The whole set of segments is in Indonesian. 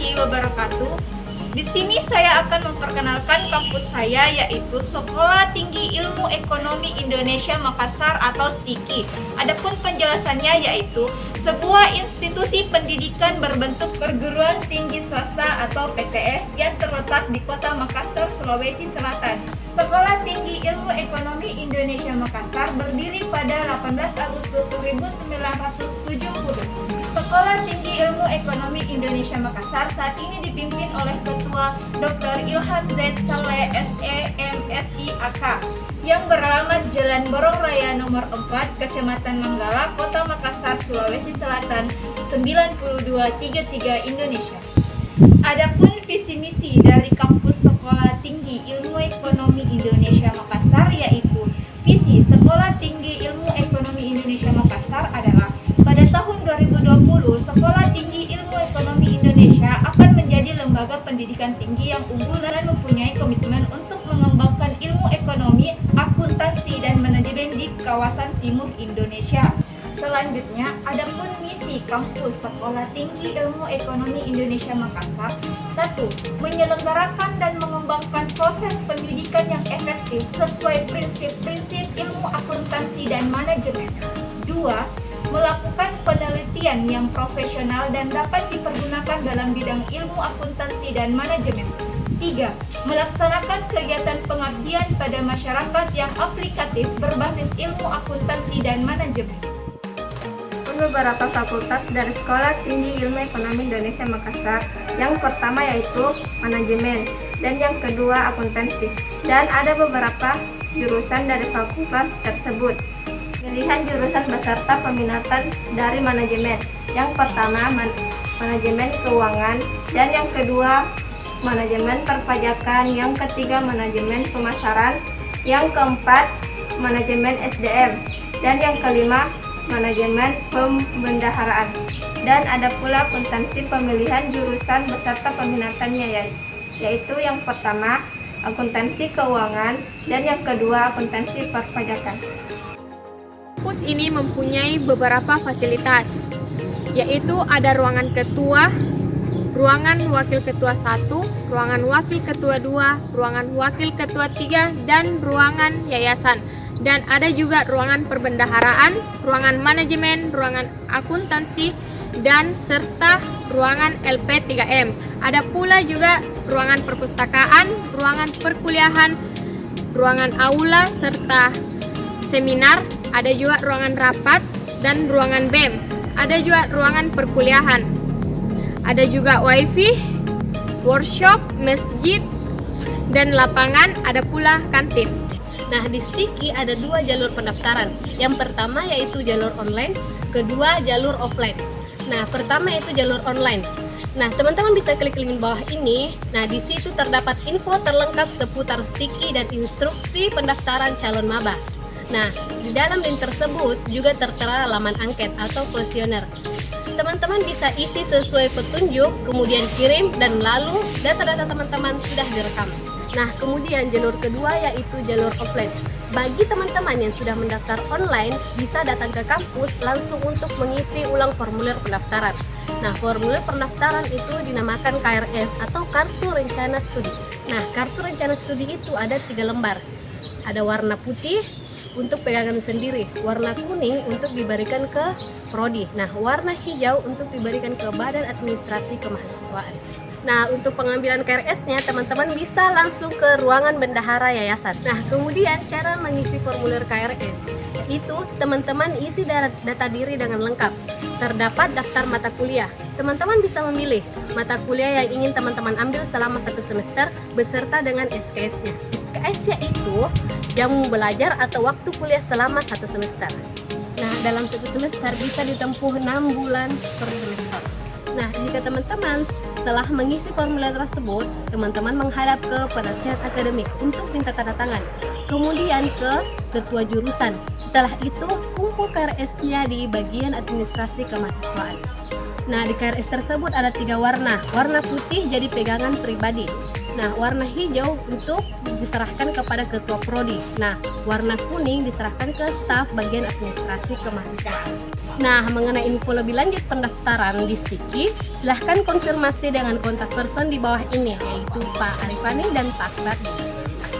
warahmatullahi wabarakatuh. Di sini saya akan memperkenalkan kampus saya, yaitu Sekolah Tinggi Ilmu Ekonomi Indonesia Makassar atau STIKI. Adapun penjelasannya yaitu sebuah institusi pendidikan berbentuk perguruan tinggi swasta atau PTS yang terletak di Kota Makassar, Sulawesi Selatan. Sekolah Tinggi Ilmu Ekonomi Indonesia Makassar berdiri pada 18 Agustus 1970. Sekolah Tinggi Ilmu Ekonomi Indonesia Makassar saat ini dipimpin oleh Ketua Dr. Ilham Z. Saleh SEMSI AK yang beralamat Jalan Borong Raya nomor 4, Kecamatan Manggala, Kota Makassar, Sulawesi Selatan 9233 Indonesia. Adapun visi misi dari kampus Sekolah Tinggi Ilmu Ekonomi Indonesia Makassar yaitu visi Sekolah Tinggi Ilmu Ekonomi Indonesia Makassar adalah pada tahun 2020, Sekolah Tinggi Ilmu Ekonomi Indonesia akan menjadi lembaga pendidikan tinggi yang unggul dan mempunyai komitmen untuk mengembangkan ilmu ekonomi, akuntansi, dan manajemen di kawasan timur Indonesia. Selanjutnya, adapun misi kampus Sekolah Tinggi Ilmu Ekonomi Indonesia Makassar. 1. Menyelenggarakan dan mengembangkan proses pendidikan yang efektif sesuai prinsip-prinsip ilmu akuntansi dan manajemen. 2. Melakukan penelitian yang profesional dan dapat dipergunakan dalam bidang ilmu akuntansi dan manajemen. 3. Melaksanakan kegiatan pengabdian pada masyarakat yang aplikatif berbasis ilmu akuntansi dan manajemen. Beberapa fakultas dari Sekolah Tinggi Ilmu Ekonomi Indonesia Makassar. Yang pertama yaitu manajemen dan yang kedua akuntansi. Dan ada beberapa jurusan dari fakultas tersebut. Pilihan jurusan beserta peminatan dari manajemen. Yang pertama manajemen keuangan dan yang kedua manajemen perpajakan, yang ketiga manajemen pemasaran, yang keempat manajemen SDM dan yang kelima manajemen pembendaharaan. Dan ada pula akuntansi. Pemilihan jurusan beserta peminatannya yaitu yang pertama akuntansi keuangan dan yang kedua akuntansi perpajakan. Kampus ini mempunyai beberapa fasilitas, yaitu ada ruangan ketua, ruangan wakil ketua 1, ruangan wakil ketua 2, ruangan wakil ketua 3, dan ruangan yayasan. Dan ada juga ruangan perbendaharaan, ruangan manajemen, ruangan akuntansi, dan serta ruangan LP3M. Ada pula juga ruangan perpustakaan, ruangan perkuliahan, ruangan aula, serta seminar. Ada juga ruangan rapat dan ruangan BEM. Ada juga ruangan perkuliahan. Ada juga wifi, workshop, masjid, dan lapangan. Ada pula kantin. Nah, di STIKI ada dua jalur pendaftaran. Yang pertama yaitu jalur online, kedua jalur offline. Nah, pertama yaitu jalur online. Nah, teman-teman bisa klik link bawah ini. Nah, di situ terdapat info terlengkap seputar STIKI dan instruksi pendaftaran calon maba. Nah, di dalam link tersebut juga tertera laman angket atau kuesioner. Teman-teman bisa isi sesuai petunjuk, kemudian kirim, dan lalu data-data teman-teman sudah direkam. Nah, kemudian jalur kedua yaitu jalur offline. Bagi teman-teman yang sudah mendaftar online, bisa datang ke kampus langsung untuk mengisi ulang formulir pendaftaran. Nah, formulir pendaftaran itu dinamakan KRS atau Kartu Rencana Studi. Nah, Kartu Rencana Studi itu ada 3 lembar. Ada warna putih untuk pegangan sendiri, warna kuning untuk diberikan ke prodi, nah warna hijau untuk diberikan ke Badan Administrasi Kemahasiswaan. Nah, untuk pengambilan KRS-nya teman-teman bisa langsung ke ruangan bendahara yayasan. Nah, kemudian cara mengisi formulir KRS itu teman-teman isi data diri dengan lengkap. Terdapat daftar mata kuliah. Teman-teman bisa memilih mata kuliah yang ingin teman-teman ambil selama 1 semester beserta dengan SKS-nya. SKS-nya itu jam belajar atau waktu kuliah selama 1 semester. Nah, dalam 1 semester bisa ditempuh 6 bulan per semester. Nah, jika teman-teman setelah mengisi formulir tersebut, teman-teman menghadap ke penasihat akademik untuk minta tanda tangan. Kemudian ke ketua jurusan. Setelah itu, kumpul KRS-nya di bagian administrasi kemahasiswaan. Nah, di KRS tersebut ada 3 warna. Warna putih jadi pegangan pribadi. Nah, warna hijau untuk diserahkan kepada ketua prodi. Nah, warna kuning diserahkan ke staf bagian administrasi kemahasiswaan. Nah, mengenai info lebih lanjut pendaftaran di Stiki, silahkan konfirmasi dengan kontak person di bawah ini, yaitu Pak Arifani dan Pak Sardi.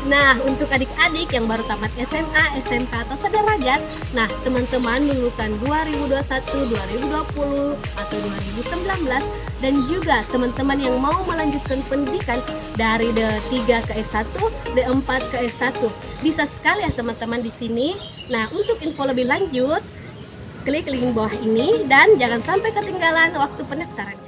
Nah, untuk adik-adik yang baru tamat SMA, SMK atau sederajat, nah teman-teman lulusan 2021, 2020 atau 2019 dan juga teman-teman yang mau melanjutkan pendidikan dari D3 ke S1, D4 ke S1, bisa sekali ya teman-teman di sini. Nah, untuk info lebih lanjut, klik link bawah ini dan jangan sampai ketinggalan waktu pendaftarannya.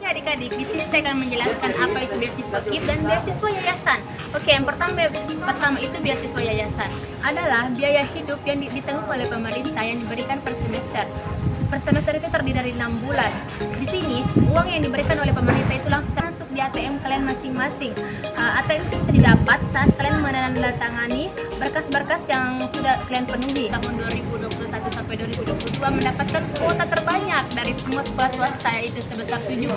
Ya adik-adik, di sini saya akan menjelaskan apa itu beasiswa KIP dan beasiswa yayasan. Oke, yang pertama itu beasiswa yayasan adalah biaya hidup yang ditanggung oleh pemerintah yang diberikan per semester. Per semester itu terdiri dari 6 bulan. Di sini uang yang diberikan oleh pemerintah itu langsung masuk di ATM kalian masing-masing. ATM itu bisa didapat saat kalian menandatangani berkas-berkas yang sudah kalian penuhi. Tahun 2021 sampai 2022 mendapatkan kuota terbanyak dari semua sekolah swasta, yaitu sebesar 72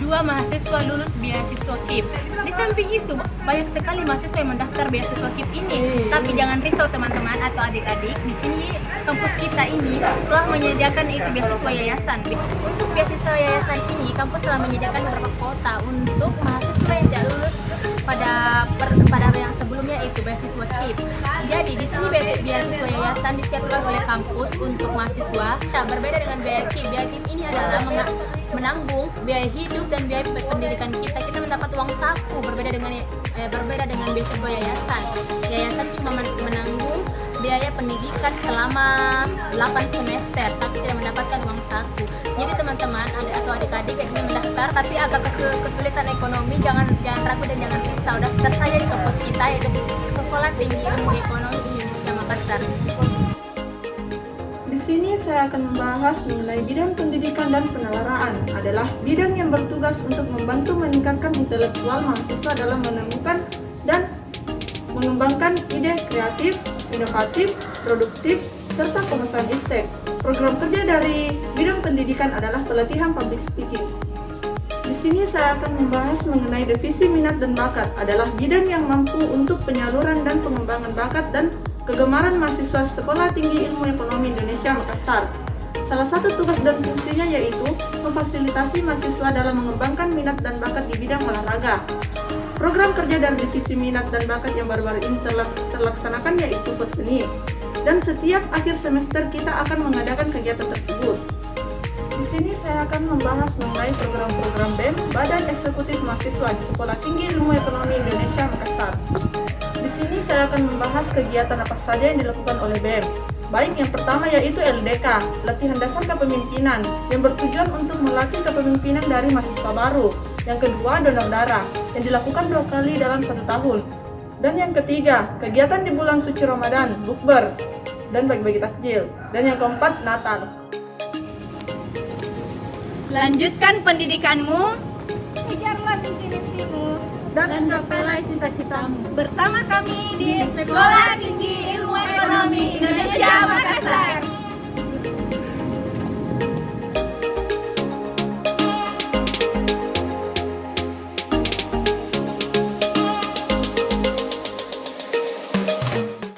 mahasiswa lulus beasiswa KIP. Di samping itu banyak sekali mahasiswa yang mendaftar beasiswa KIP ini. Tapi jangan risau teman-teman atau adik-adik, di sini kampus kita ini telah menyediakan itu beasiswa yayasan. Untuk beasiswa yayasan ini, kampus telah menyediakan beberapa kuota untuk mahasiswa yang tidak lulus pada yang sebelumnya itu beasiswa KIP. Jadi di sini beasiswa yayasan disiapkan oleh kampus untuk mahasiswa. Nah, berbeda dengan biaya KIP. Biaya KIP ini adalah menanggung biaya hidup dan biaya pendidikan kita. Kita mendapat uang saku, berbeda dengan beasiswa yayasan. Yayasan cuma menanggung biaya pendidikan selama 8 semester, tapi tidak mendapatkan uang saku. Jadi teman-teman atau adik-adik yang ingin mendaftar tapi agak kesulitan ekonomi, jangan ragu dan jangan risau. Daftar saja di kampus kita, yaitu Sekolah Tinggi Ilmu Ekonomi Indonesia Makassar. Di sini saya akan membahas mengenai bidang pendidikan dan penelaraan, adalah bidang yang bertugas untuk membantu meningkatkan intelektual mahasiswa dalam menemukan dan mengembangkan ide kreatif, inovatif, produktif, serta pengusahaan iptek. Program kerja dari bidang pendidikan adalah pelatihan public speaking. Di sini saya akan membahas mengenai divisi minat dan bakat, adalah bidang yang mampu untuk penyaluran dan pengembangan bakat dan kegemaran mahasiswa Sekolah Tinggi Ilmu Ekonomi Indonesia Makassar. Salah satu tugas dan fungsinya yaitu memfasilitasi mahasiswa dalam mengembangkan minat dan bakat di bidang olahraga. Program kerja dari divisi minat dan bakat yang baru-baru ini terlaksanakan yaitu Peseni. Dan setiap akhir semester kita akan mengadakan kegiatan tersebut. Di sini saya akan membahas mengenai program-program BEM, Badan Eksekutif Mahasiswa di Sekolah Tinggi Ilmu Ekonomi Indonesia Makassar. Di sini saya akan membahas kegiatan apa saja yang dilakukan oleh BEM. Baik, yang pertama yaitu LDK, Latihan Dasar Kepemimpinan, yang bertujuan untuk melatih kepemimpinan dari mahasiswa baru. Yang kedua, donor darah, yang dilakukan 2 kali dalam 1 tahun. Dan yang ketiga, kegiatan di bulan suci Ramadan, bukber, dan bagi-bagi takjil. Dan yang keempat, Natal. Lanjutkan pendidikanmu, Kejarlah mimpi-mimpimu dan gapailah cita-citamu. bersama kami di Sekolah Tinggi Ilmu Ekonomi Indonesia Makassar.